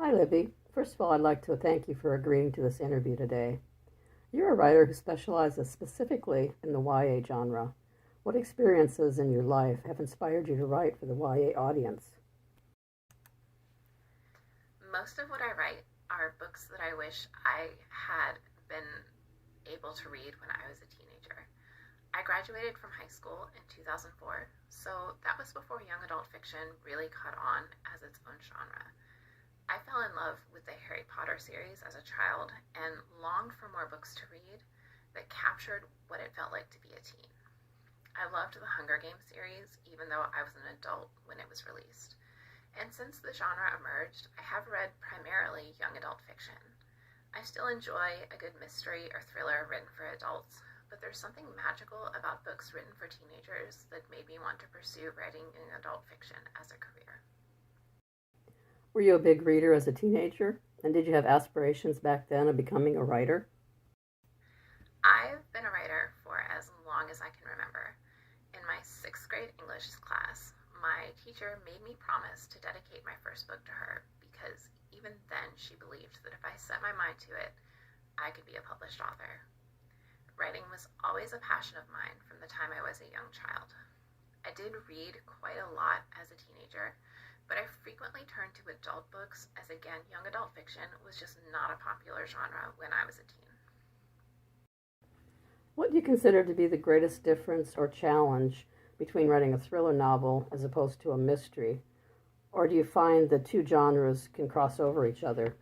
Hi, Libby. First of all, I'd like to thank you for agreeing to this interview today. You're a writer who specializes specifically in the YA genre. What experiences in your life have inspired you to write for the YA audience? Most of what I write are books that I wish I had been able to read when I was a teenager. I graduated from high school in 2004, so that was before young adult fiction really caught on as its own genre. I fell in love with the Harry Potter series as a child and longed for more books to read that captured what it felt like to be a teen. I loved the Hunger Games series, even though I was an adult when it was released. And since the genre emerged, I have read primarily young adult fiction. I still enjoy a good mystery or thriller written for adults, but there's something magical about books written for teenagers that made me want to pursue writing young adult fiction as a career. Were you a big reader as a teenager? And did you have aspirations back then of becoming a writer? I've been a writer for as long as I can remember. In my sixth grade English class, my teacher made me promise to dedicate my first book to her because even then she believed that if I set my mind to it, I could be a published author. Writing was always a passion of mine from the time I was a young child. I did read quite a lot as a teenager, but I frequently turned to adult books as, again, young adult fiction was just not a popular genre when I was a teen. What do you consider to be the greatest difference or challenge between writing a thriller novel as opposed to a mystery? Or do you find the two genres can cross over each other?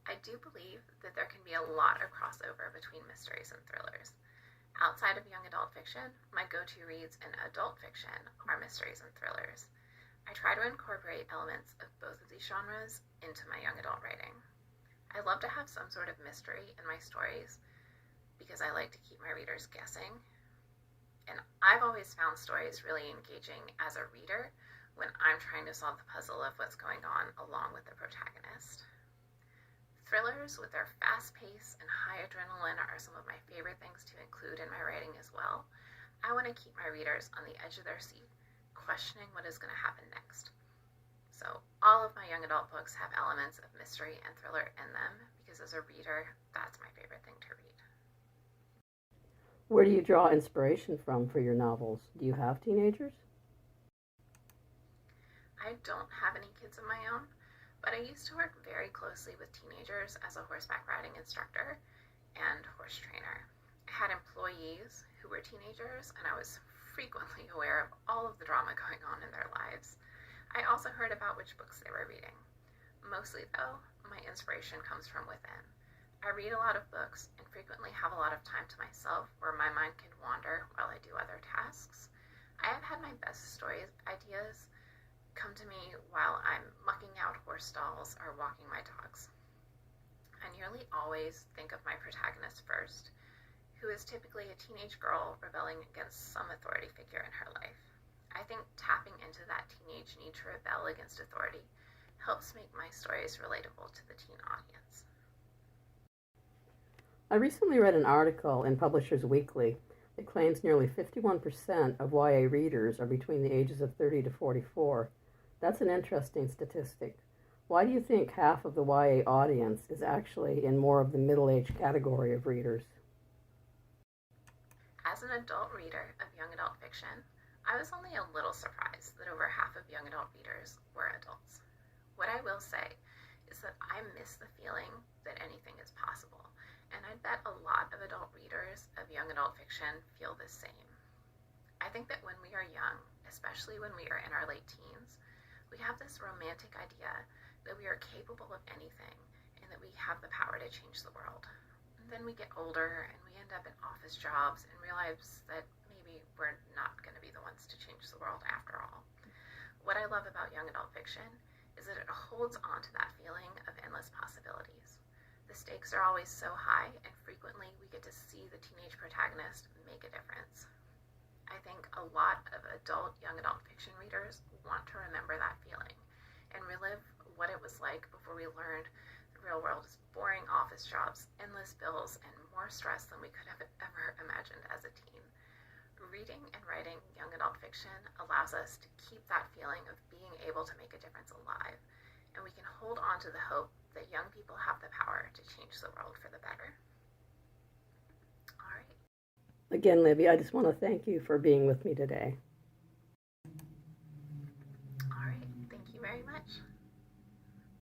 I do believe that there can be a lot of crossover between mysteries and thrillers. Outside of young adult fiction, my go-to reads in adult fiction are mysteries and thrillers. I try to incorporate elements of both of these genres into my young adult writing. I love to have some sort of mystery in my stories because I like to keep my readers guessing. And I've always found stories really engaging as a reader when I'm trying to solve the puzzle of what's going on along with the protagonist. Thrillers, with their fast pace and high adrenaline, are some of my favorite things to include in my writing as well. I want to keep my readers on the edge of their seat, questioning what is going to happen next. So all of my young adult books have elements of mystery and thriller in them because as a reader, that's my favorite thing to read. Where do you draw inspiration from for your novels? Do you have teenagers? I don't have any kids of my own, but I used to work very closely with teenagers as a horseback riding instructor and horse trainer. I had employees who were teenagers, and I was frequently aware of all of the drama going on in their lives. I also heard about which books they were reading. Mostly, though, my inspiration comes from within. I read a lot of books and frequently have a lot of time to myself where my mind can wander while I do other tasks. I have had my best story ideas come to me while I'm mucking out horse stalls or walking my dogs. I nearly always think of my protagonist first, who is typically a teenage girl rebelling against some authority figure in her life. I think tapping into that teenage need to rebel against authority helps make my stories relatable to the teen audience. I recently read an article in Publishers Weekly that claims nearly 51% of YA readers are between the ages of 30 to 44. That's an interesting statistic. Why do you think half of the YA audience is actually in more of the middle-aged category of readers? As an adult reader of young adult fiction, I was only a little surprised that over half of young adult readers were adults. What I will say is that I miss the feeling that anything is possible, and I bet a lot of adult readers of young adult fiction feel the same. I think that when we are young, especially when we are in our late teens, we have this romantic idea that we are capable of anything and that we have the power to change the world. And then we get older and we end up in office jobs and realize that maybe we're not going to be the ones to change the world after all. What I love about young adult fiction is that it holds on to that feeling of endless possibilities. The stakes are always so high, and frequently we get to see the teenage protagonist make a difference. I think a lot of young adult fiction readers want to remember that feeling and relive what it was like before we learned the real world is boring office jobs, endless bills, and more stress than we could have ever imagined as a teen. Reading and writing young adult fiction allows us to keep that feeling of being able to make a difference alive. to the hope that young people have the power to change the world for the better. All right. Again, Libby, I just want to thank you for being with me today. All right. Thank you very much.